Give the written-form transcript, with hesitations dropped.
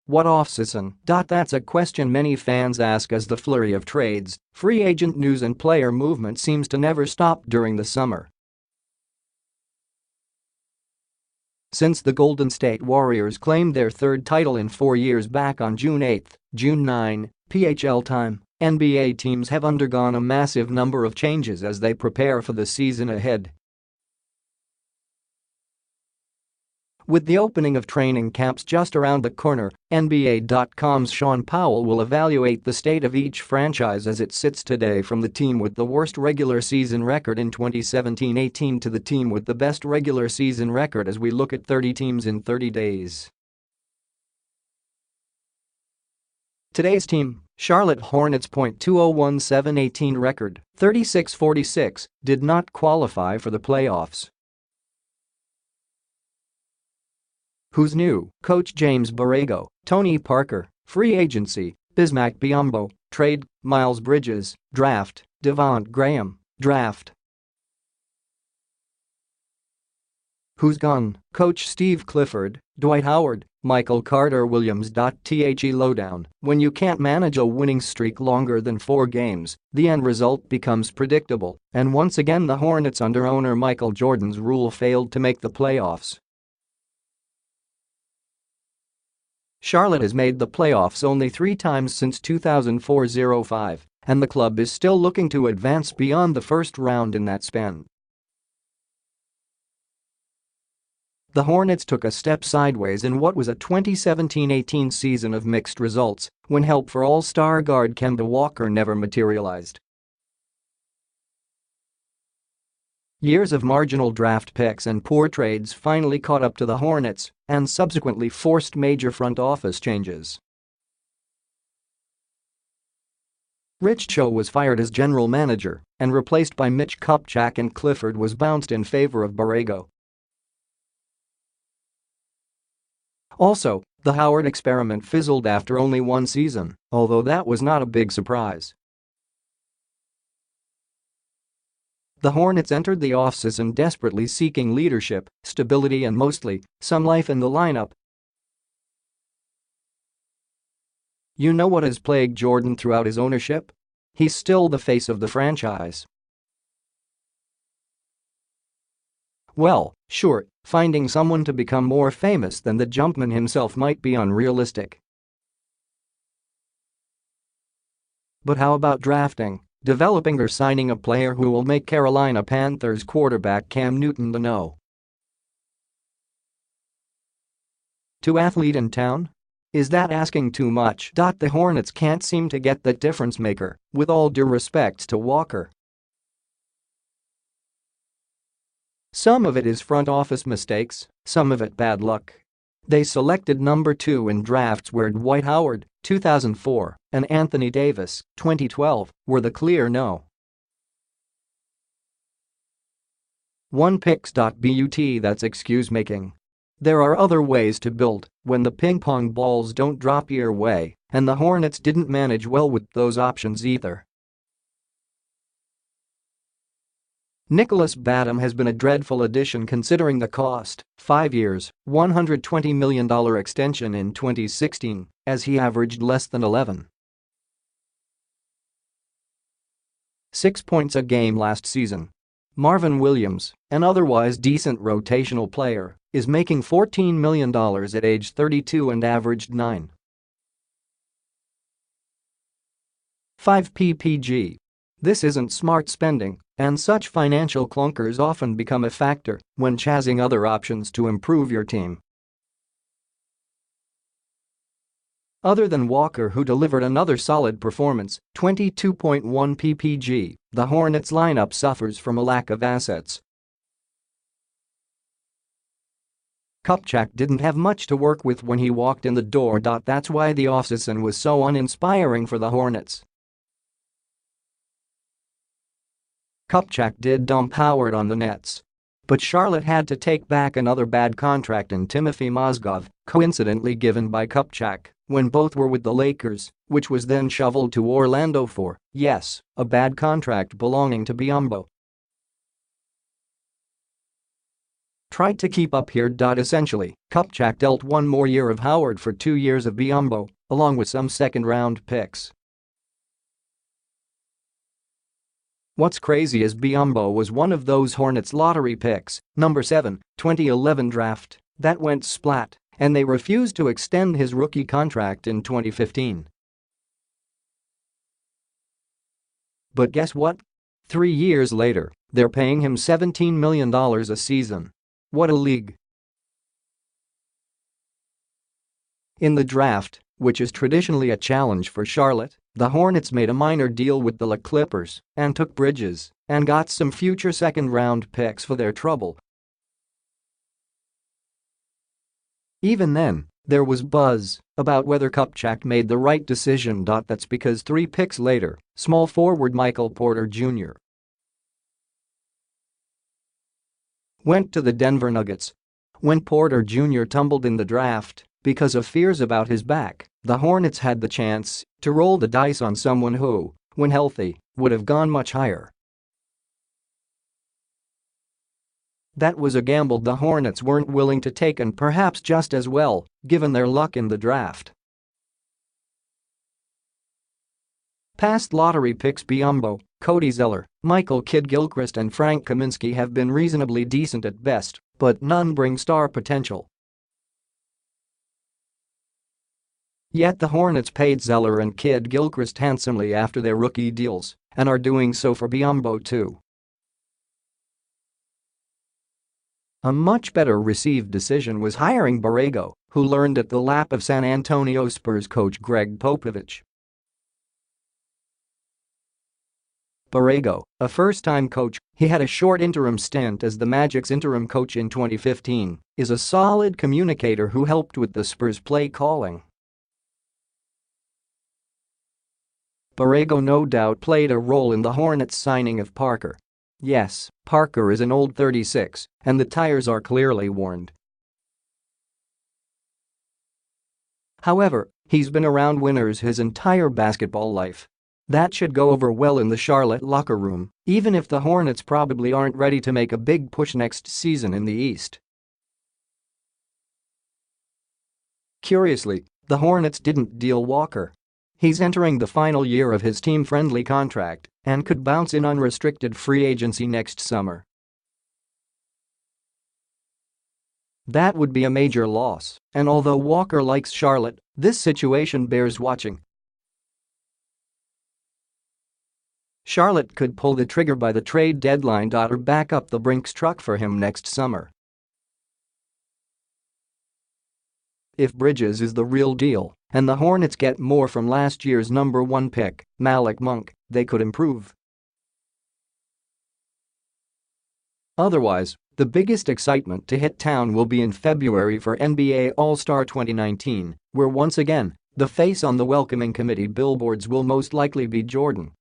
What offseason? That's a question many fans ask as the flurry of trades, free agent news and player movement seems to never stop during the summer. Since the Golden State Warriors claimed their third title in 4 years back on June 8, June 9, PHL time, NBA teams have undergone a massive number of changes as they prepare for the season ahead. With the opening of training camps just around the corner, NBA.com's Shaun Powell will evaluate the state of each franchise as it sits today, from the team with the worst regular season record in 2017-18 to the team with the best regular season record as we look at 30 teams in 30 days. Today's team, Charlotte Hornets. .2017-18 record, 36-46, did not qualify for the playoffs. Who's new? Coach James Borrego, Tony Parker, free agency, Bismack Biyombo, trade, Miles Bridges, draft, Devonte Graham, draft. Who's gone? Coach Steve Clifford, Dwight Howard, Michael Carter-Williams. The lowdown: when you can't manage a winning streak longer than 4 games, the end result becomes predictable, and once again the Hornets under owner Michael Jordan's rule failed to make the playoffs. Charlotte has made the playoffs only 3 times since 2004-05, and the club is still looking to advance beyond the first round in that span. The Hornets took a step sideways in what was a 2017-18 season of mixed results when help for All-Star guard Kemba Walker never materialized. Years of marginal draft picks and poor trades finally caught up to the Hornets and subsequently forced major front office changes. Rich Cho was fired as general manager and replaced by Mitch Kupchak, and Clifford was bounced in favor of Borrego. Also, the Howard experiment fizzled after only 1 season, although that was not a big surprise. The Hornets entered the offseason desperately seeking leadership, stability and mostly some life in the lineup. You know what has plagued Jordan throughout his ownership? He's still the face of the franchise. Well, sure, finding someone to become more famous than the Jumpman himself might be unrealistic. But how about drafting, developing or signing a player who will make Carolina Panthers quarterback Cam Newton the no. 2 athlete in town? Is that asking too much? The Hornets can't seem to get that difference maker, with all due respect to Walker. Some of it is front office mistakes, some of it bad luck. They selected number 2 in drafts where Dwight Howard, 2004, and Anthony Davis, 2012, were the clear no. 1 picks. But that's excuse making. There are other ways to build when the ping pong balls don't drop your way, and the Hornets didn't manage well with those options either. Nicholas Batum has been a dreadful addition considering the cost, 5 years, $120 million extension in 2016, as he averaged less than 11.6 points a game last season. Marvin Williams, an otherwise decent rotational player, is making $14 million at age 32 and averaged 9.5 ppg. This isn't smart spending, and such financial clunkers often become a factor when chasing other options to improve your team. Other than Walker, who delivered another solid performance, 22.1 ppg, the Hornets lineup suffers from a lack of assets. Kupchak didn't have much to work with when he walked in the door. That's why the offseason was so uninspiring for the Hornets. Kupchak did dump Howard on the Nets. But Charlotte had to take back another bad contract in Timothy Mozgov, coincidentally given by Kupchak when both were with the Lakers, which was then shoveled to Orlando for, yes, a bad contract belonging to Biyombo. Tried to keep up here. Essentially, Kupchak dealt one more year of Howard for 2 years of Biyombo, along with some second-round picks. What's crazy is Biyombo was one of those Hornets lottery picks, number 7, 2011 draft, that went splat, and they refused to extend his rookie contract in 2015. But guess what? 3 years later, they're paying him $17 million a season. What a league. In the draft, which is traditionally a challenge for Charlotte, the Hornets made a minor deal with the Clippers and took Bridges and got some future second-round picks for their trouble. Even then, there was buzz about whether Kupchak made the right decision. That's because 3 picks later, small forward Michael Porter Jr. went to the Denver Nuggets. When Porter Jr. tumbled in the draft because of fears about his back, the Hornets had the chance to roll the dice on someone who, when healthy, would have gone much higher. That was a gamble the Hornets weren't willing to take, and perhaps just as well, given their luck in the draft. Past lottery picks Biyombo, Cody Zeller, Michael Kidd-Gilchrist and Frank Kaminsky have been reasonably decent at best, but none bring star potential. Yet the Hornets paid Zeller and Kidd-Gilchrist handsomely after their rookie deals and are doing so for Biyombo too. A much better received decision was hiring Borrego, who learned at the lap of San Antonio Spurs coach Greg Popovich. Borrego, a first-time coach, he had a short interim stint as the Magic's interim coach in 2015, is a solid communicator who helped with the Spurs' play calling. Borrego no doubt played a role in the Hornets' signing of Parker. Yes, Parker is an old 36, and the tires are clearly worn. However, he's been around winners his entire basketball life. That should go over well in the Charlotte locker room, even if the Hornets probably aren't ready to make a big push next season in the East. Curiously, the Hornets didn't deal Walker. He's entering the final year of his team-friendly contract and could bounce in unrestricted free agency next summer. That would be a major loss, and although Walker likes Charlotte, this situation bears watching. Charlotte could pull the trigger by the trade deadline or back up the Brinks truck for him next summer. If Bridges is the real deal and the Hornets get more from last year's number 1 pick, Malik Monk, they could improve. Otherwise, the biggest excitement to hit town will be in February for NBA All-Star 2019, where once again, the face on the welcoming committee billboards will most likely be Jordan.